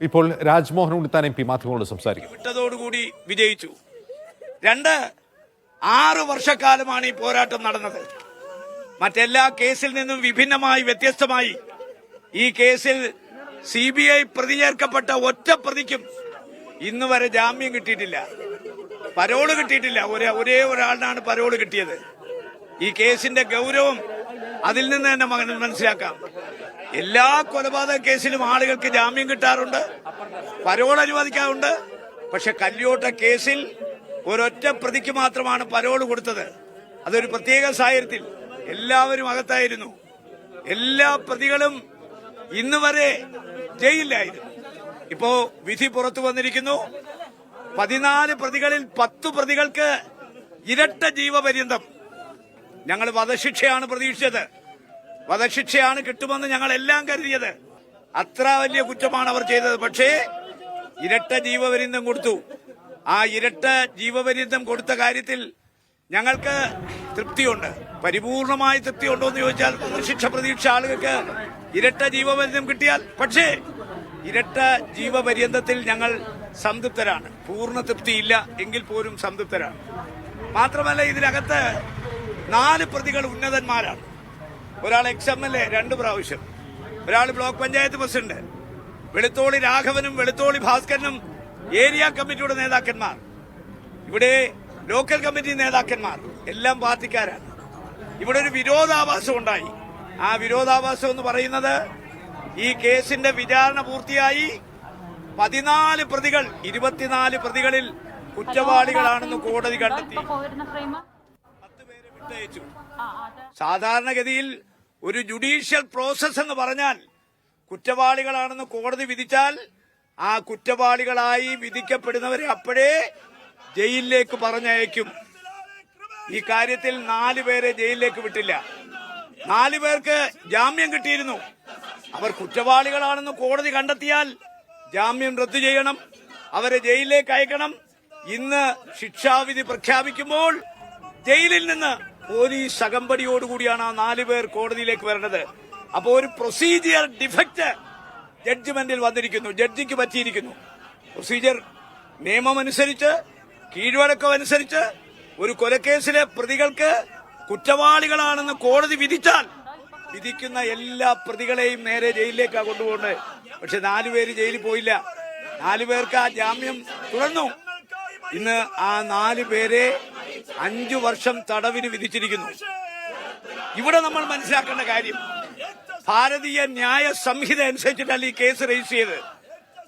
ഇപ്പോൾ രാജ്മോഹൻ ഉണ്ണിത്താൻ MP മാധ്യമങ്ങളോട് സംസാരിക്കും. വിട്ടതോടുകൂടി വിജയിച്ചു. 6 വർഷക്കാലമാണ് ഈ പോരാട്ടം നടന്നത്. മറ്റെല്ലാ കേസിൽ നിന്നും വിഭിന്നമായി വ്യത്യസ്തമായി ഈ കേസിൽ CBI പ്രതി ചേർക്കപ്പെട്ട ഒറ്റ പ്രതിക്കും ഇന്ന് വരെ ജാമ്യം കിട്ടിയിട്ടില്ല, പരോള് കിട്ടിയിട്ടില്ല. ഒരേ ഒരാളിനാണ് പരോള് കിട്ടിയത്. ഈ കേസിന്റെ ഗൗരവം അതിൽ നിന്ന് തന്നെ മനസ്സിലാക്കാം. എല്ലാ കൊലപാതക കേസിലും ആളുകൾക്ക് ജാമ്യം കിട്ടാറുണ്ട്, പരോൾ അനുവദിക്കാറുണ്ട്. പക്ഷെ കല്യോട്ട കേസിൽ ഒരൊറ്റ പ്രതിക്ക് മാത്രമാണ് പരോൾ കൊടുത്തത്. അതൊരു പ്രത്യേക സാഹചര്യത്തിൽ എല്ലാവരും അകത്തായിരുന്നു. എല്ലാ പ്രതികളും ഇന്ന് വരെ ജയിലിലായിരുന്നു. ഇപ്പോ വിധി പുറത്തു വന്നിരിക്കുന്നു. 14 പ്രതികളിൽ 10 പ്രതികൾക്ക് ഇരട്ട ജീവപര്യന്തം. ഞങ്ങൾ വധശിക്ഷയാണ് പ്രതീക്ഷിച്ചത്, വധശിക്ഷയാണ് കിട്ടുമെന്ന് ഞങ്ങൾ എല്ലാം കരുതിയത്. അത്ര വലിയ കുറ്റമാണ് അവർ ചെയ്തത്. പക്ഷേ ഇരട്ട ജീവപര്യന്തം കൊടുത്തു. ആ ഇരട്ട ജീവപര്യന്തം കൊടുത്ത കാര്യത്തിൽ ഞങ്ങൾക്ക് തൃപ്തിയുണ്ട്. പരിപൂർണമായി തൃപ്തിയുണ്ടോ എന്ന് ചോദിച്ചാൽ വധശിക്ഷ പ്രതീക്ഷ ആളുകൾക്ക് ഇരട്ട ജീവപര്യന്തം കിട്ടിയാൽ, പക്ഷേ ഇരട്ട ജീവപര്യന്തത്തിൽ ഞങ്ങൾ സംതൃപ്തരാണ്. പൂർണ്ണ തൃപ്തിയില്ല എങ്കിൽ പോലും സംതൃപ്തരാണ്. മാത്രമല്ല, ഇതിനകത്ത് 4 പ്രതികൾ ഉന്നതന്മാരാണ്. ഒരാൾ XMLA 2 പ്രാവശ്യം, ഒരാൾ ബ്ലോക്ക് പഞ്ചായത്ത് പ്രസിഡന്റ്, വെളുത്തോളി രാഘവനും വെളുത്തോളി ഭാസ്കരനും ഏരിയ കമ്മിറ്റിയുടെ നേതാക്കന്മാർ, ഇവിടെ ലോക്കൽ കമ്മിറ്റി നേതാക്കന്മാർ എല്ലാം പാർട്ടിക്കാരാണ്. ഇവിടെ ഒരു വിരോധാഭാസം ഉണ്ടായി. ആ വിരോധാഭാസം എന്ന് പറയുന്നത്, ഈ കേസിന്റെ വിചാരണ പൂർത്തിയായി 14 പ്രതികൾ 24 പ്രതികളിൽ കുറ്റവാളികളാണെന്ന് കോടതി കണ്ടെത്തി. 10 പേരെ വിട്ടയച്ചു. സാധാരണഗതിയിൽ ഒരു ജുഡീഷ്യൽ പ്രോസസ് എന്ന് പറഞ്ഞാൽ കുറ്റവാളികളാണെന്ന് കോടതി വിധിച്ചാൽ ആ കുറ്റവാളികളായി വിധിക്കപ്പെടുന്നവരെ അപ്പോഴേ ജയിലിലേക്ക് പറഞ്ഞയക്കും. ഈ കാര്യത്തിൽ 4 പേരെ ജയിലിലേക്ക് വിട്ടില്ല. 4 പേർക്ക് ജാമ്യം കിട്ടിയിരുന്നു. അവർ കുറ്റവാളികളാണെന്ന് കോടതി കണ്ടെത്തിയാൽ ജാമ്യം റദ്ദു ചെയ്യണം, അവരെ ജയിലിലേക്ക് അയക്കണം. ഇന്ന് ശിക്ഷാവിധി പ്രഖ്യാപിക്കുമ്പോൾ ജയിലിൽ നിന്ന് പോലീസ് അകമ്പടിയോടുകൂടിയാണ് ആ 4 പേർ കോടതിയിലേക്ക് വരേണ്ടത്. അപ്പോൾ ഒരു പ്രൊസീജിയർ ഡിഫക്റ്റ് ജഡ്ജ്മെന്റിൽ വന്നിരിക്കുന്നു, ജഡ്ജിക്ക് പറ്റിയിരിക്കുന്നു. പ്രൊസീജിയർ നിയമമനുസരിച്ച്, കീഴ്വഴക്കം അനുസരിച്ച് ഒരു കൊലക്കേസിലെ പ്രതികൾക്ക് കുറ്റവാളികളാണെന്ന് കോടതി വിധിച്ചാൽ വിധിക്കുന്ന എല്ലാ പ്രതികളെയും നേരെ ജയിലിലേക്കാണ് കൊണ്ടുപോകുന്നത്. പക്ഷെ 4 പേര് ജയിലിൽ പോയില്ല. 4 പേർക്ക് ആ ജാമ്യം തുടർന്നു. ഇന്ന് ആ 4 പേരെ 5 വർഷം തടവിന് വിധിച്ചിരിക്കുന്നു. ഇവിടെ നമ്മൾ മനസ്സിലാക്കേണ്ട കാര്യം, ഭാരതീയ ന്യായ സംഹിത അനുസരിച്ചിട്ടല്ല ഈ കേസ് രജിസ്റ്റർ ചെയ്ത്.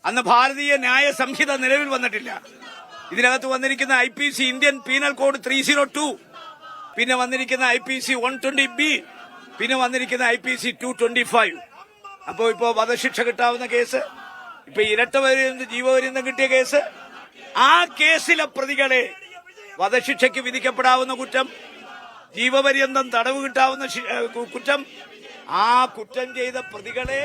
അന്ന് ഭാരതീയ ന്യായ സംഹിത നിലവിൽ വന്നിട്ടില്ല. ഇതിനകത്ത് വന്നിരിക്കുന്ന IPC ഇന്ത്യൻ പീനൽ കോഡ് 302, പിന്നെ വന്നിരിക്കുന്ന IPC 120B, പിന്നെ വന്നിരിക്കുന്ന IPC 225. അപ്പോ ഇപ്പോ വധശിക്ഷ കിട്ടാവുന്ന കേസ്, ഇപ്പൊ ഇരട്ട ജീവപര്യന്തം കിട്ടിയ കേസ്, ആ കേസിലെ പ്രതികളെ വധശിക്ഷയ്ക്ക് വിധിക്കപ്പെടാവുന്ന കുറ്റം, ജീവപര്യന്തം തടവ് കിട്ടാവുന്ന കുറ്റം, ആ കുറ്റം ചെയ്ത പ്രതികളെ